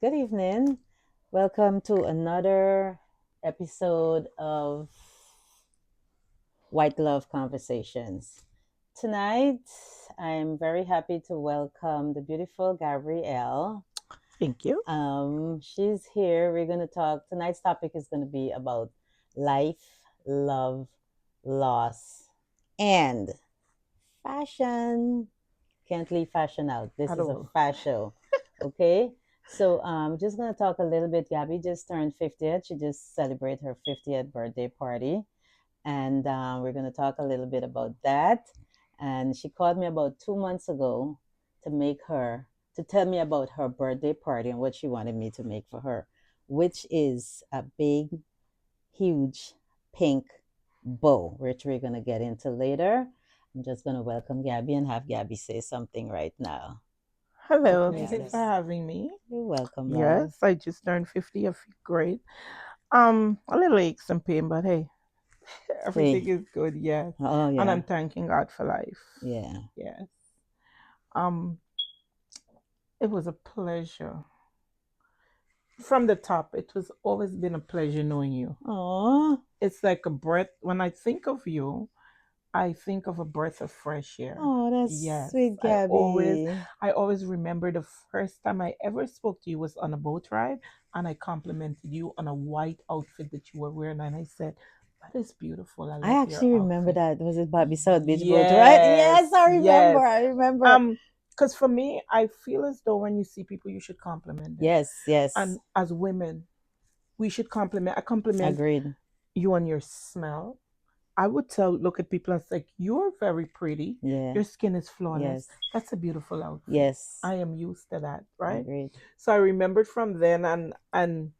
Good evening. Welcome to another episode of White Love Conversations. Tonight, I'm very happy to welcome the beautiful Gabrielle. Thank you. She's here. We're going to talk. Tonight's topic is going to be about life, love, loss, and fashion. Can't leave fashion out. This At is a all. fashion. Okay. So just gonna talk a little bit. Gabby just turned 50th. She just celebrated her 50th birthday party. And we're gonna talk a little bit about that. And she called me about 2 months ago to make her to tell me about her birthday party and what she wanted me to make for her, which is a big, huge pink bow, which we're gonna get into later. I'm just gonna welcome Gabby and have Gabby say something right now. Hello. Welcome, Thank you for Gabby. having me. You're welcome, love. Yes, I just turned 50. I feel great. A little aches and pain, but hey, everything See. is good. Yes, Oh and yeah. I'm thanking God for life. Yeah. Yes. Um, it was a pleasure. From the top, it was always been a pleasure knowing you. Oh. It's like a breath. When I think of you, I think of a breath of fresh air. Oh, that's Yes, sweet, I always Gabby. I always remember the first time I ever spoke to you was on a boat ride, and I complimented you on a white outfit that you were wearing, and I said, "That is beautiful. I I love your actually remember outfit." that. Was it Bobby South Beach boat, right? Yes, Yes, I remember. yes. I remember. Um, because for me, I feel as though when you see people, you should compliment them, Yes, yes. and as women, we should compliment. I compliment Agreed. you on your smell. I would look at people and say, "You're very pretty. Yeah. Your skin is flawless. Yes. That's a beautiful outfit." Yes. I am used to that, right? Agreed. So I remembered from then, and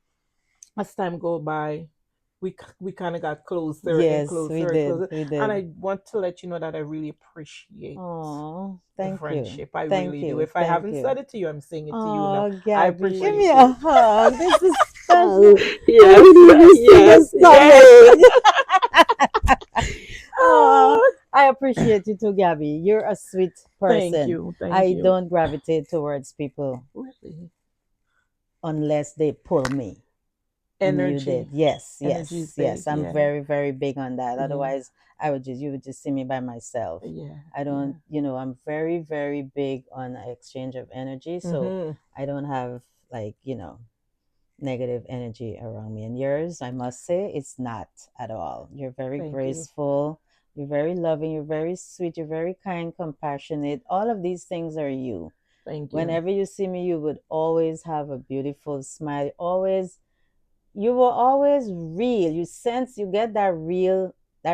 as time go by, we kind of got closer and Yes, we closer and did. closer. We And did. I want to let you know that I really appreciate Oh, the thank you. friendship. I Thank really do. you. If I Thank haven't you. said it to you, I'm saying it to you now. Oh, I Gabby, give me appreciate a you. hug. This is special. Oh, I yes, didn't even see yes, this yes. coming. Oh, Oh, I appreciate you too, Gabby. You're a sweet thank person. you, thank I you. don't gravitate towards people Really, unless they pull me. And you did. energy, Yes, energy is yes, big. yes. I'm Yeah, very, very big on that. yeah, Otherwise, you would just see me by myself. yeah, I yeah. don't, I'm very, very big on exchange of energy. So Mm-hmm. I don't have like, negative energy around me. And yours, I must say, it's not at all. You're very Thank you, graceful. You're very loving. You're very sweet. You're very kind, compassionate. All of these things are you. thank you, Whenever you see me, you would always have a beautiful smile. Always, you were always real. You get that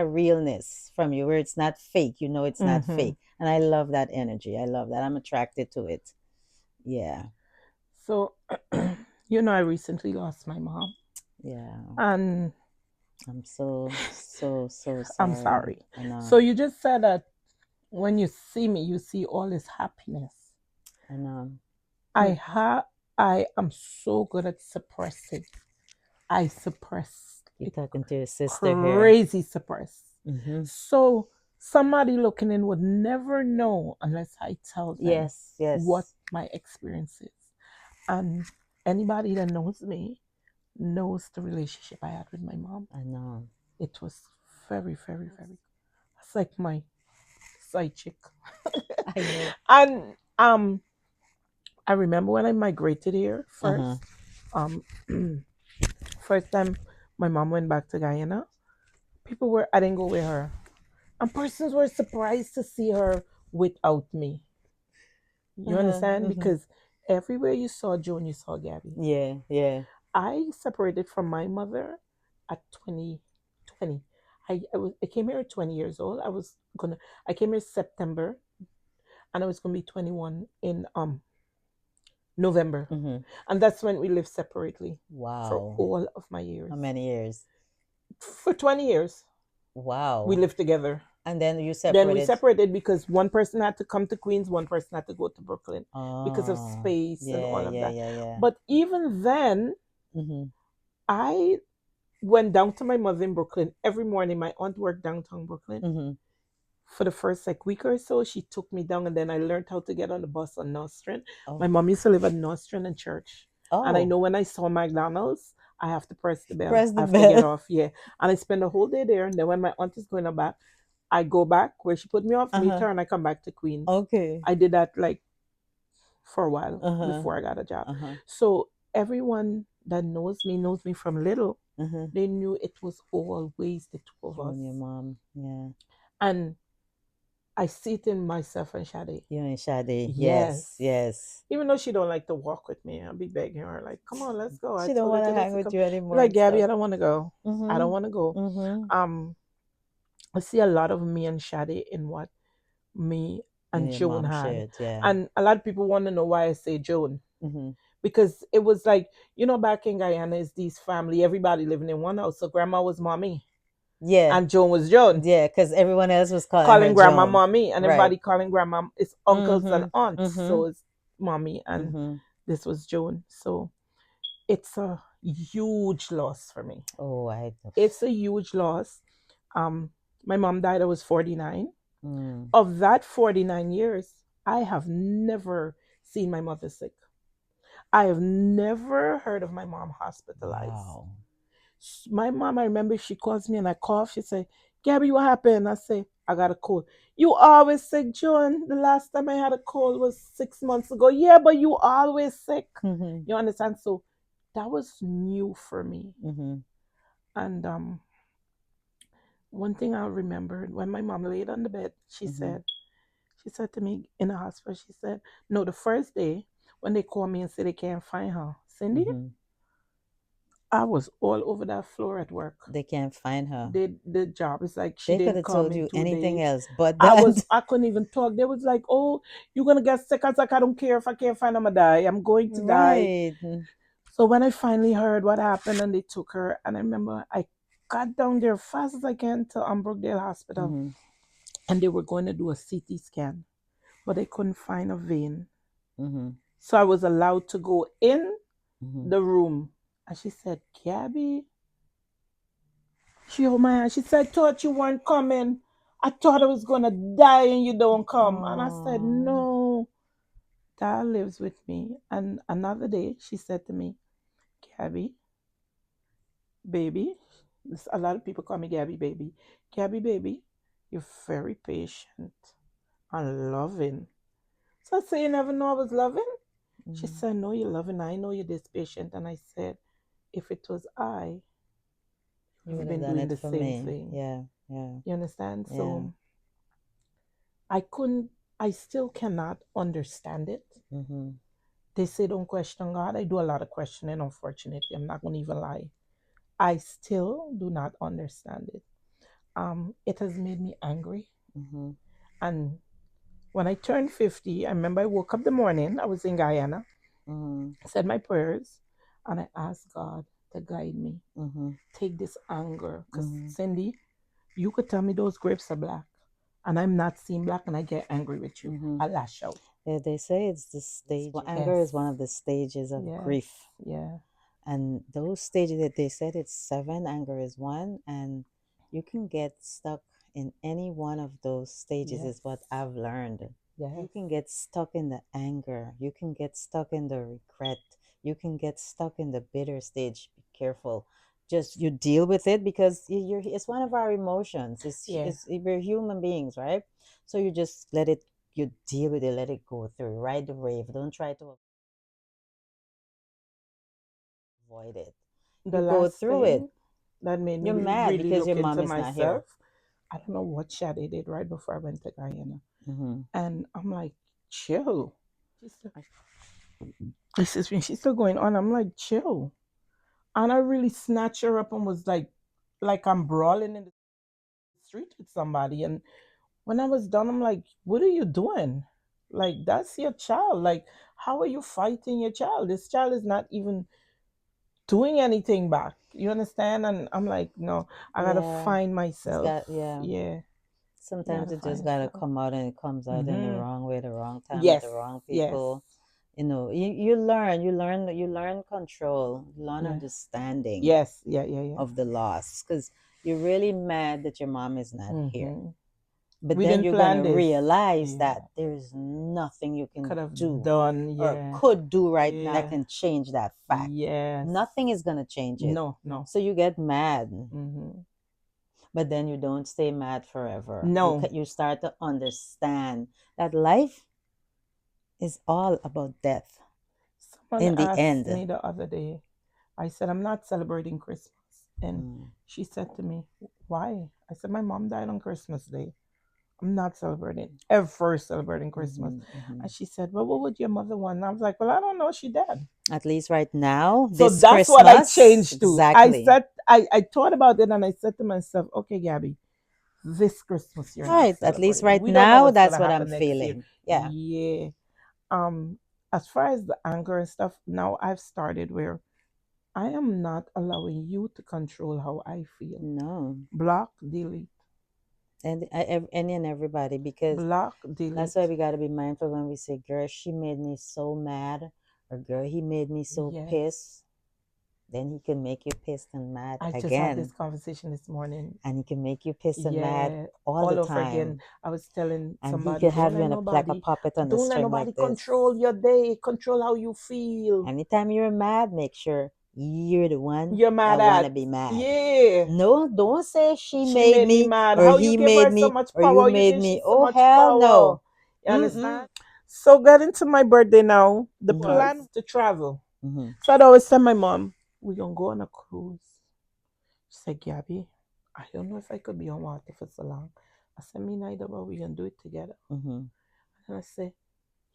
realness from you where it's not fake. You know it's not hmm fake. And I love that energy. I love that. I'm attracted to it. Yeah. So, I recently lost my mom, Yeah. and I'm so I'm sorry. sorry. I know. So you just said that when you see me, you see all this happiness. I know. I Hmm. ha I am so good at suppressing. I suppress You're it, talking to your sister here. crazy suppress. Mm-hmm. So somebody looking in would never know unless I tell them Yes, what yes. my experience is. And anybody that knows me knows the relationship I had with my mom. I know. It was very, very, very. It's like my side chick. I know. And I remember when I migrated here Uh-huh. first. Um, first time my mom went back to Guyana, people were I didn't go with her, and persons were surprised to see her without me. You Uh-huh. understand? Mm-hmm. Because everywhere you saw Joan, you saw Gabby. Yeah, yeah. I separated from my mother at 2020. I came here at 20 years old. I came here September, and I was gonna be 21 in November. Mm-hmm. And that's when we lived separately for Wow. all of my How years. many years? For 20 years, we Wow. lived together. And then you Then we separated. separated because one person had to come to Queens, one person had to go to Brooklyn because of Oh, space and yeah, all of yeah, that. yeah, yeah. But even then, Mm-hmm. I went down to my mother in Brooklyn every morning. My aunt worked downtown Brooklyn. Mm-hmm. For the first like week or so, she took me down, and then I learned how to get on the bus on Nostrand. My Oh, mom used to live at Nostrand and Church. And I Oh, know when I saw McDonald's, I have to press the bell. press I the have to get bell. off. Yeah. And I spend the whole day there. And then when my aunt is going back, I go back where she put me off, meet Uh-huh. her, and I come back to Queens. Okay. I did that like for a while Uh-huh. before I got a job. Uh-huh. So everyone that knows me from little. Uh-huh. They knew it was always the two of You us. and your mom. Yeah. And I see it in myself and Shadi. You and Shadi. Yes. Yes. Yes. Even though she don't like to walk with me, I'll be begging her, like, come on, let's go. I She don't told her want to today hang to with come. you She's anymore like, and Gabby, stuff. I don't want to go. I don't Mm-hmm. want to go. Mm-hmm. Um, I see a lot of me and Shadi in what me You and and your Joan mom had. shared. Yeah. And a lot of people want to know why I say Joan. Mm-hmm. Because it was like, back in Guyana is these family, everybody living in one house. So grandma was mommy Yeah. and Joan was Joan. Yeah. Because everyone else was calling her Calling grandma Joan. mommy and Right. everybody calling grandma is uncles and Mm-hmm. aunts. Mm-hmm. So it's mommy and Mm-hmm. this was Joan. So it's a huge loss for me. Oh, It's a huge loss. Um, my mom died, I was 49. Mm. Of that 49 years, I have never seen my mother sick. I have never heard of my mom hospitalized. Wow. My mom, I remember she calls me and I cough. She say, Gabby, what happened? I say, I got a cold. You always sick, John. The last time I had a cold was 6 months ago. Yeah, but you always sick. Mm-hmm. You understand? So that was new for me. Mm-hmm. And one thing I remembered when my mom laid on the bed, Mm-hmm. she said to me in the hospital, she said, no, the first day when they called me and said they can't find her, Cindy, Mm-hmm. I was all over that floor at work. They can't find her. The job is like she They could didn't have call told me in you two anything days. else but that. I couldn't even talk. They was like, oh, you're gonna get sick. I was like, I don't care if I can't find, I'm gonna die. I'm going to die. Right. So when I finally heard what happened and they took her, and I remember I got down there fast as I can to Brookdale Hospital, Mm-hmm. and they were going to do a CT scan, but they couldn't find a vein. Mm-hmm. So I was allowed to go in Mm-hmm. the room, and she said, Gabby, she oh my hand. She said, I thought you weren't coming. I thought I was gonna die and you don't come. And I said, Oh. no, that lives with me. And another day she said to me, Gabby, baby. A lot of people call me Gabby baby. Gabby baby, you're very patient and loving. So I said, you never know I was loving? She Mm-hmm. said, no, you're loving. I know you're this patient. And I said, if it was I, You you've would have been done doing it the for same me. thing. Yeah. Yeah. You understand? Yeah. So I couldn't, I still cannot understand it. Mm-hmm. They say don't question God. I do a lot of questioning, unfortunately. I'm not going to even lie. I still do not understand it. It has made me angry. Mm-hmm. And when I turned 50, I remember I woke up the morning, I was in Guyana, Mm-hmm. said my prayers, and I asked God to guide me. Mm-hmm. Take this anger. Because, Mm-hmm. Cindy, you could tell me those grapes are black, and I'm not seeing black, and I get angry with you. Mm-hmm. I lash out. Yeah, they say it's the stage. Anger is Yes. one of the stages of Yes. grief. Yeah. And those stages that they said it's seven, anger is one, and you can get stuck in any one of those stages, Yes. is what I've learned. Yes. You can get stuck in the anger, you can get stuck in the regret, you can get stuck in the bitter stage. Be careful. Just you deal with it because you're it's one of our emotions. Yeah. We're human beings, right? So you just let it, you deal with it, let it go through, ride the wave. Don't try to avoid it. The You go last through it. thing that made me You're mad really because look your mom into is not here. myself, I don't know what Shadi did right before I went to Guyana. Mm-hmm. And I'm like, chill. She's still, this is when she's still going on. I'm like, chill. And I really snatched her up and was like I'm brawling in the street with somebody. And when I was done, I'm like, what are you doing? Like, that's your child. Like, how are you fighting your child? This child is not even doing anything back. You understand? And I'm like, no, I gotta Yeah. find It's myself. got, yeah. Yeah, I Sometimes gotta it just find gotta myself. come out, and it comes out in the Mm-hmm. wrong way, the wrong time, with Yes, the wrong yes, people. You learn control, you learn yeah, understanding yes, yeah, yeah, yeah. of the loss, because you're really mad that your mom is not here. Mm-hmm. But We then didn't you're going plan to this. realize Yeah. that there's nothing you Could can have do done. or Yeah. could do right now that Yeah. can change that fact. Yes. Nothing is going to change it. No, no. So you get mad, Hmm. but then you don't stay mad forever. No. You start to understand that life is all about death Someone in the asked end. me the other day, I said, I'm not celebrating Christmas. And Mm. she said to me, why? I said, my mom died on Christmas Day. I'm not celebrating, ever celebrating Christmas. Mm-hmm. And she said, well, what would your mother want? And I was like, well, I don't know. She dead. At least right now, So this that's what I Christmas, changed to. exactly. I thought about it and I said to myself, okay, Gabby, this Christmas you're not Right. At least celebrating. right We don't know now, what's that's gonna what I'm happen next year. feeling. Yeah. Yeah. Um, as far as the anger and stuff, now I've started where I am not allowing you to control how I feel. No. Block, delete. And any and everybody, because Block, that's why delete. we got to be mindful when we say, girl, she made me so mad, or girl, he made me so Yes. pissed. Then he can make you pissed and mad I just had this again. conversation this morning. And he can make you pissed and mad Yeah, all the all over again. time. I was telling And he somebody, can have you in like a puppet on a don't let string nobody like this. control your day, control how you feel. Anytime you're mad, make sure you're the one You're mad that want to at. be mad. Yeah. No, don't say she She made made me me, mad. or How you he give made her so me, much or you power? You made give she me. so Oh, much hell power. no. You Mm-mm. understand? So getting to my birthday now, the Mhm. plan was to travel. Mm-hmm. So I'd always tell my mom, we're gonna go on a cruise. She said, Gabby, I don't know if I could be on water for so long. I said, me neither, but we can do it together. Mm-hmm. And I said,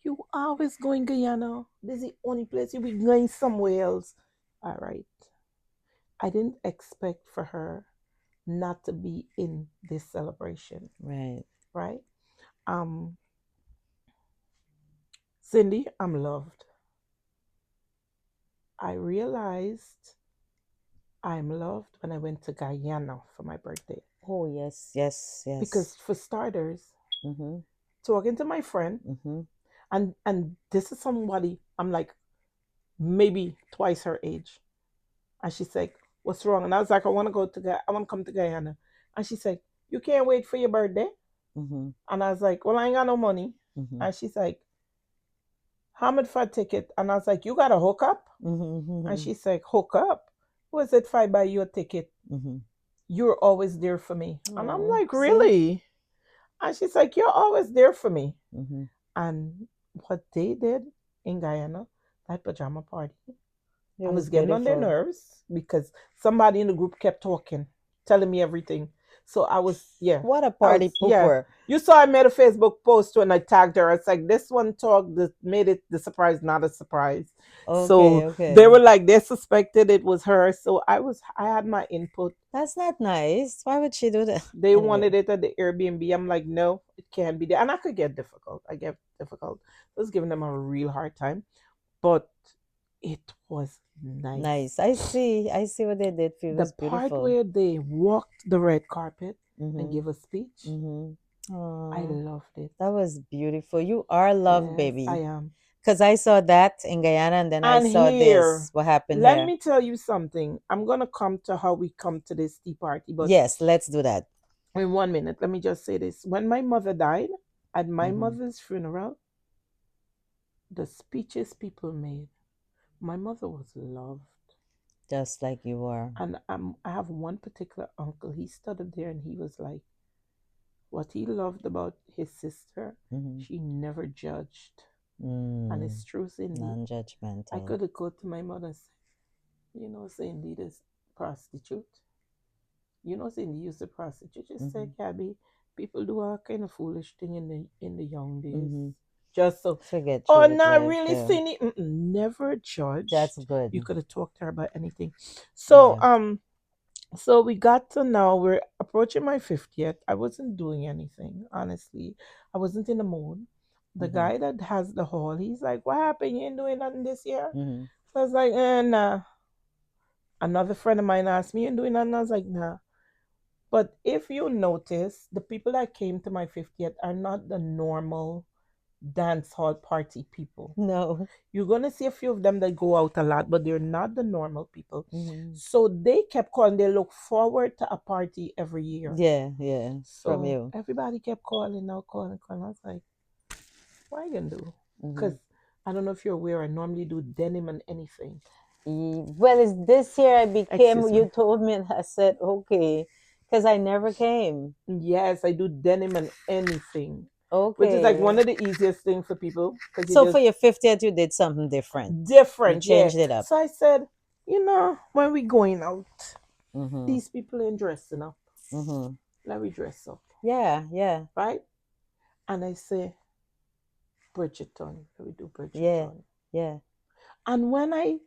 you always going Guyana. This is the only place you be going somewhere else. All right. I didn't expect for her not to be in this celebration. Right. Right? Um, Cindy, I'm loved. I realized I'm loved when I went to Guyana for my birthday. Oh, yes, yes, yes. Because for starters, Mm-hmm. talking to my friend, Mm-hmm. and this is somebody I'm like maybe twice her age. And she's like, what's wrong? And I was like, I want to come to Guyana. And she's like, you can't wait for your birthday? Mm-hmm. And I was like, well, I ain't got no money. Mm-hmm. And she's like, how much for a ticket? And I was like, you got a hookup? Mm-hmm. And she's like, hook up? Was it if I buy you a ticket? Mm-hmm. You're always there for me. And I'm Oh, like, see? really? And she's like, you're always there for me. Mm-hmm. And what they did in Guyana, that pajama party, It I was was getting on their beautiful. nerves because somebody in the group kept talking, telling me everything. So I was, yeah. What a party Yeah. pooper. You saw I made a Facebook post when I tagged her. It's like this one talk that made it the surprise, not a surprise. Okay, So okay. they were like they suspected it was her. So I had my input. That's not nice. Why would she do that? They Anyway. wanted it at the Airbnb. I'm like, no, it can't be there. And I could get difficult. I get difficult. I was giving them a real hard time. But it was nice. Nice. I see what they did for you. It The was part beautiful. where they walked the red carpet and Mm-hmm. gave a speech, Mm-hmm. I loved it. That was beautiful. You are loved, Yes, baby. I am. Because I saw that in Guyana and then I And saw here, this. What happened let here? me tell you something. I'm gonna come to how we come to this tea party, but Yes, let's do that. in 1 minute, let me just say this. When my mother died, at my Mhm. mother's funeral, the speeches people made, my mother was loved. Just like you are. And I have one particular uncle, he stood up there and he was like, what he loved about his sister, Mhm. she never judged. And it's true, Cindy. Non-judgmental. I could go to my mother and say, you know, Cindy, this prostitute. You know, Cindy used to prostitute. Just say, Gabby, people do all kind of foolish thing in the young days. Just so. Forget Oh, you with not life, really, yeah. Cindy. Never judged. That's good. You could have talked to her about anything. So, Yeah. So we got to now, we're approaching my 50th. I wasn't doing anything, honestly. I wasn't in the mood. The guy that has the hall, he's like, what happened? You ain't doing nothing this year? So I was like, nah. Another friend of mine asked me, you ain't doing nothing? I was like, nah. But if you notice, the people that came to my 50th are not the normal dance hall party people. No. You're gonna see a few of them that go out a lot, but they're not the normal people. Hmm. So they kept calling. They look forward to a party every year. Yeah, yeah. From So you. everybody kept calling, now calling, calling. I was like, what are you gonna do? Hmm. Because I don't know if you're aware, I normally do denim and anything. Well, it's this year I became, Excuse me. you told me, and I said, okay, because I never came. Yes, I do denim and anything, which is like one Okay. of the easiest things for people because you So for just your 50th, you did something different. You different, yeah. changed it up. So I said, when we going out, Mm-hmm. these people ain't dressing up. Mm-hmm. Let me dress up, Yeah, yeah, right? And I say, Bridgerton. Let me do yeah, Bridgerton. yeah. And when I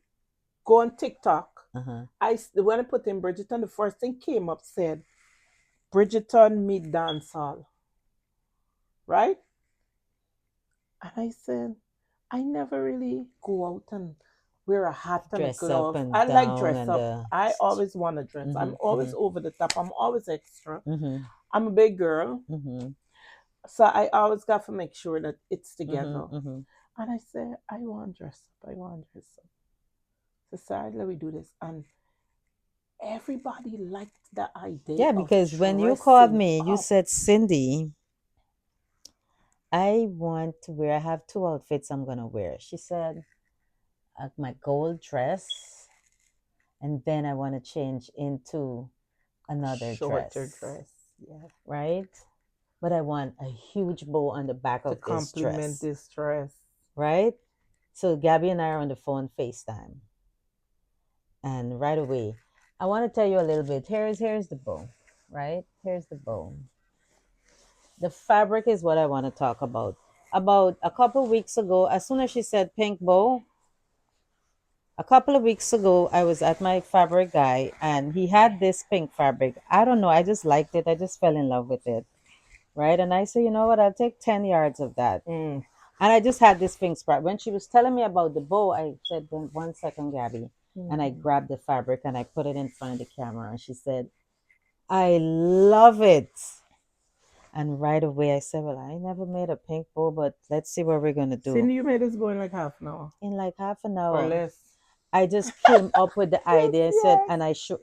go on TikTok, Uh-huh. when I put in Bridgerton, the first thing came up said Bridgerton meet dance hall, right? And I said, I never really go out and wear a hat and a Dress up glove. and I like down dress and up. I always want to dress. mm-hmm, I'm always mm-hmm, over the top. I'm always extra. mm-hmm, I'm a big girl. mm-hmm, So I always got to make sure that it's mm-hmm, together. mm-hmm. And I said, I want to dress up. I want to dress up. So sorry, let me do this. And everybody liked the idea Yeah, of because when you called dressing me, you up. said, Cindy, I want to wear, I have two outfits I'm gonna wear. She said, my gold dress, and then I want to change into another Shorter dress, dress. Yeah. right? But I want a huge bow on the back To of this complement dress, this dress. right? So Gabby and I are on the phone FaceTime, and right away, I want to tell you a little bit. Here's the bow, right? Here's the bow. The fabric is what I want to talk about. About a couple weeks ago, as soon as she said pink bow, a couple of weeks ago, I was at my fabric guy and he had this pink fabric. I don't know, I just liked it. I just fell in love with it, right? And I said, you know what, I'll take 10 yards of that. Mm. And I just had this pink spread. When she was telling me about the bow, I said, one second, Gabby. And I Mhm. grabbed the fabric and I put it in front of the camera. And she said, I love it. And right away, I said, well, I never made a pink bow, but let's see what we're going to do. Cindy, you made this boy in like half an hour In like half an or hour, less. I just came up with the Yes, idea. I said, yes, and I showed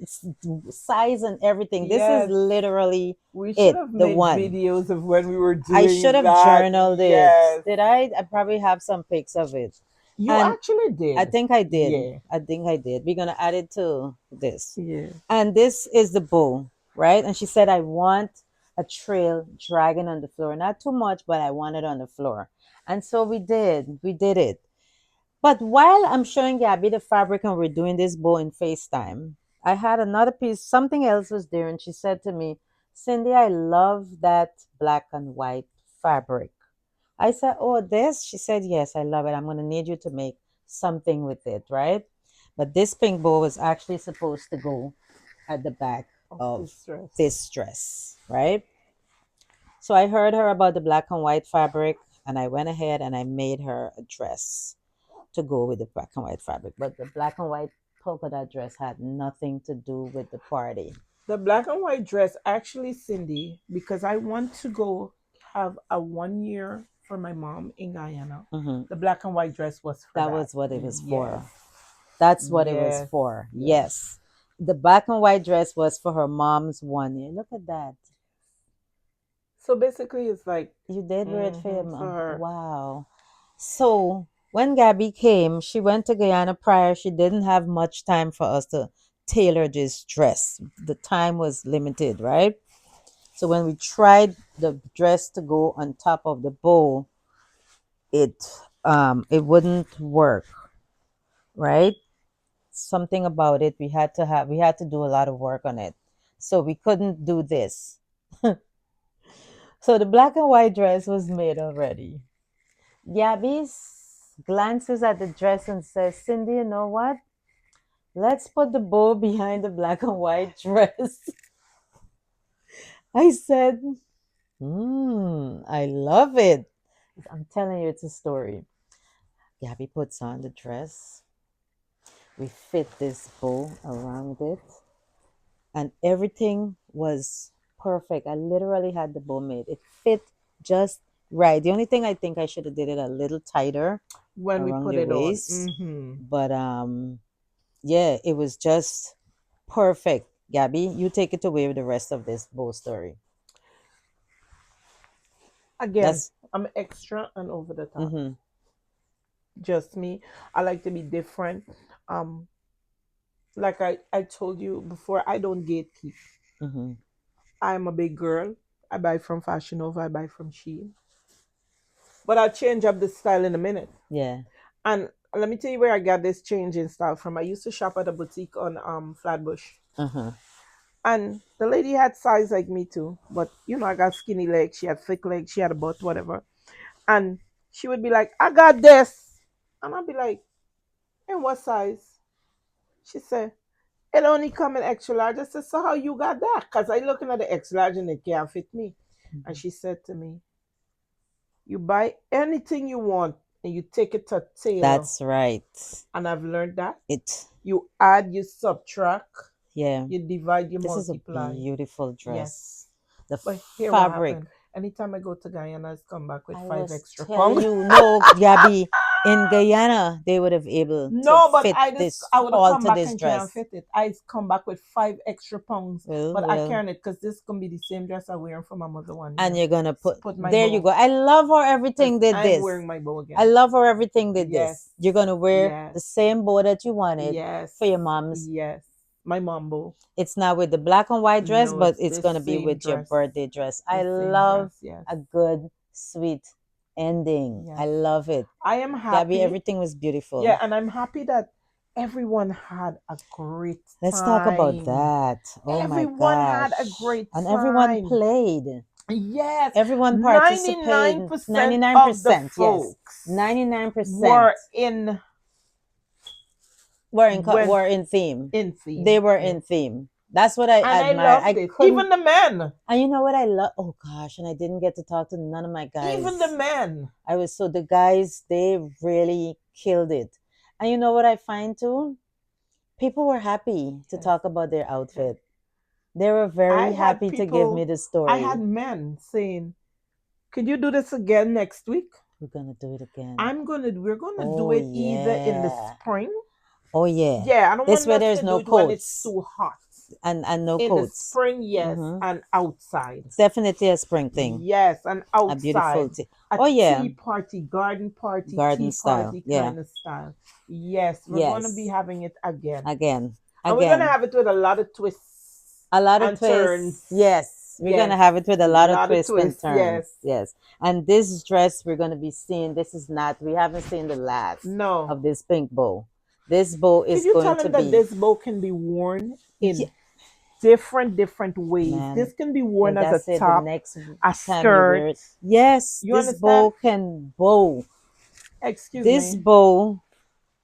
size and everything. This is yes. literally We should it, have the made one. videos of when we were I should doing have that. journaled it. Yes. Did I? I probably have some pics of it. You And actually I did. think I did. Yeah. I think I did. We're going to add it to this. Yeah. And this is the bow, right? And she said, I want a trail dragging on the floor. Not too much, but I want it on the floor. And so we did. We did it. But while I'm showing Gabby the fabric and we're doing this bow in FaceTime, I had another piece, something else was there, and she said to me, Cindy, I love that black and white fabric. I said, oh, this? She said, yes, I love it. I'm going to need you to make something with it, right? But this pink bow was actually supposed to go at the back Of of this dress. this dress, right? So I heard her about the black and white fabric, and I went ahead and I made her a dress to go with the black and white fabric. But the black and white polka dot dress had nothing to do with the party. The black and white dress, actually, Cindy, because I want to go have a 1 year for my mom in Guyana. Hmm. The black and white dress was for That that. was what it was Yes. for. That's what it was Yes. for. Yes. Yes. The black and white dress was for her mom's 1 year. Look at that. So basically, it's like You did wear it for your for mom. her. Wow. So when Gabby came, she went to Guyana prior. She didn't have much time for us to tailor this dress. The time was limited, right? So when we tried the dress to go on top of the bow, it wouldn't work, right? Something about it we had to do a lot of work on it. So we couldn't do this. So the black and white dress was made already. Gabby glances at the dress and says, Cindy, you know what? Let's put the bow behind the black and white dress. I said, I love it. I'm telling you, it's a story. Gabby puts on the dress. We fit this bow around it, and everything was perfect. I literally had the bow made. It fit just Right. The only thing I think I should have did it a little tighter when we around put the it on. waist, but yeah, it was just perfect. Gabby, you take it away with the rest of this bow story. Again, That's I'm extra and over the top. mm-hmm, Just me. I like to be different. Um, like I told you before, I don't gatekeep. mm-hmm. I'm a big girl. I buy from Fashion Nova, I buy from Shein. But I'll change up the style in a minute. Yeah. And let me tell you where I got this change in style from. I used to shop at a boutique on Flatbush. Uh-huh. And the lady had size like me too. But you know, I got skinny legs, she had thick legs, she had a butt, whatever. And she would be like, I got this. And I'd be like, in what size? She said, it only come in extra large. I said, so how you got that? Because I looking at the extra large and it can't fit me. And Mhm. she said to me, you buy anything you want and you take it to tailor. That's right. And I've learned that. It You add, you subtract, yeah. you divide, you This is a multiply. beautiful Yes. dress. The But here what fabric. happened. Anytime I go to Guyana, I come back with I five was extra telling pounds. you, no, Gabby, in Guyana, they would have able to No, but fit this, I would have come alter back this and can't dress. fit it. I come back with 5 extra pounds, Well, but I well, can't it because this gonna be the same dress I'm wearing for my mother one and year. you're gonna put, Put my there you bow. go. I love how everything did I'm this. wearing my bow I again. love how everything did Yes, this. You're gonna wear yes, the same bow that you wanted yes, for your mom's. yes. My mom bow. It's not with the black and white dress, No, but it's it's the gonna be same with your dress. birthday dress. I The same love dress. Yes, a good, sweet ending. yes. I love it. I am Gabby, happy. everything was beautiful. Yeah, and I'm happy that everyone had a great Let's talk about time. that. Oh my Everyone had a gosh. great And everyone time. played. Yes, Everyone participated. 99% of the 99%, yes. folks 99% were in were when in theme. in They theme. were Yes. in theme. That's what I And I admire. loved I it. couldn't. Even the men. And you know what I love? Oh gosh, and I didn't get to talk to none of my Even the guys. men. I was so the guys, they really killed it. And you know what I find too? People were happy to Yes. talk about their Yes. outfit. They were I very had happy to give me people, the I had story. men saying, "Could you do this again next week?" We're gonna do it again. We're gonna do Oh it either in the yeah. spring. Oh yeah. Yeah, I don't This want way us there's to do no it when it's coats too hot. and no In the coats. spring, yes, Mm-hmm. and outside. It's definitely a spring thing. Yes, and A beautiful outside. tea. A Oh yeah. tea party, garden party, Garden tea style. party Yeah. kind of style. Yes, we're going to be Yes. having it again. Again. And we're going to Again. have it with a lot of twists A lot of and twists. turns. Yes. We're Yes, gonna have it with a a lot of lot of twists and twists. Yes. turns. Yes. And this dress we're gonna be seeing, this is not, we haven't seen the last No. of this pink bow. This bow Could is you going tell to him that be, this bow can be worn yeah, in different ways? man. This can be worn Like as I a said, the top, next a time you skirt. wear it. Yes, You this understand? bow can bow. Excuse This me. bow,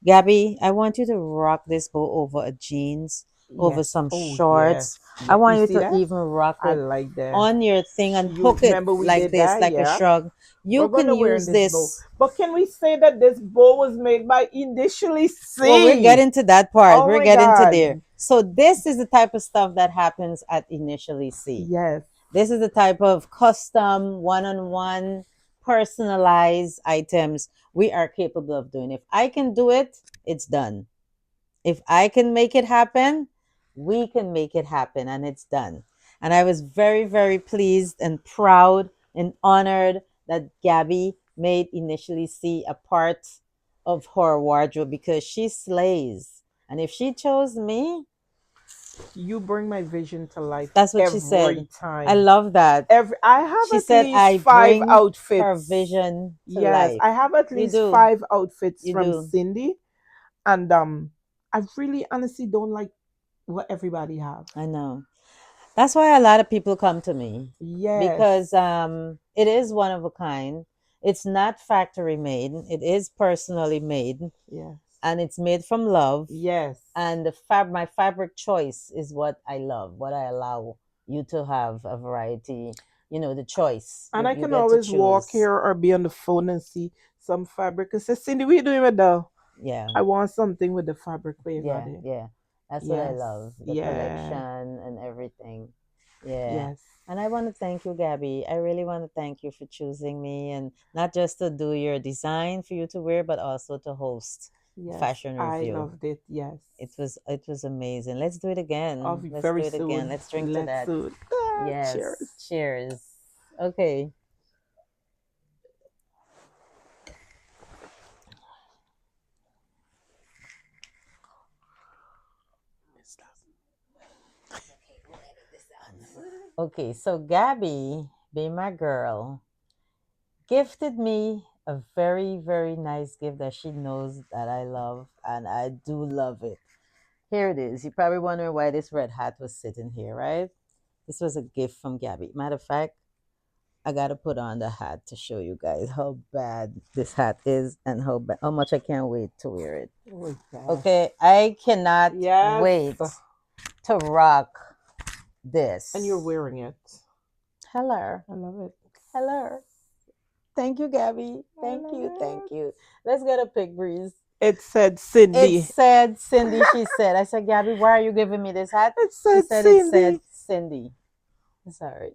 Gabby, I want you to rock this bow over a jeans, over Yes. some Oh, yes. shorts. I Yeah. You want you see to that? even rock I it like that. on your thing and You hook it remember we like did this, that? like a Yeah. shrug. We're You can gonna wear in use this bow. this. But can we say that this bow was made by Initially Well, we're C? getting to that part. Oh We're my getting to God. there. So this is the type of stuff that happens at Initially C. Yes. This is the type of custom, one-on-one, personalized items we are capable of doing. If I can do it, it's done. If I can make it happen, we can make it happen, and it's done. And I was very, very pleased and proud and honored that Gabby made Initially See a part of her wardrobe because she slays. And if she chose me, You bring my vision to life that's what she every said. I time. love that. I have She at said, least I five bring her outfits. vision to Yes, life. I have at You least do. 5 outfits You from do. Cindy, and I really honestly don't like what everybody have. I know. That's why a lot of people come to me Yes, because it is one of a kind. It's not factory made. It is personally made, yes, and it's made from love. yes. And my fabric choice is what I love. What I allow you to have a variety. You know, the choice. And I You can get to always walk choose. here or be on the phone and see some fabric and say, Cindy, what you doing with that? Yeah, I want something with the fabric. Where you got yeah, it? yeah. That's what I Yes, love. The yeah. collection and everything. Yeah. Yes. And I want to thank you, Gabby. I really want to thank you for choosing me and not just to do your design for you to wear, but also to host a Yes. fashion I review. loved it. Yes. It was amazing. Let's do it I'll again. be Let's do very it again. soon. Let's drink to Let's that. soon. Yes. Cheers. Cheers. Okay. Okay, so Gabby, being my girl, gifted me a very, very nice gift that she knows that I love, and I do love it. Here it is. You're probably wondering why this red hat was sitting here, right? This was a gift from Gabby. Matter of fact, I gotta put on the hat to show you guys how bad this hat is and how much I can't wait to wear it. Oh, yes. Okay, I cannot Yes. wait to rock And you're this. wearing it. Hello. I love it. Hello. Thank you, Gabby. I Thank love you. Thank it. you. Let's get a pic, Breeze. It said It Cindy. said Cindy, she said. I said, Gabby, why are you giving me this hat? It She said said it said Cindy. Cindy. Sorry.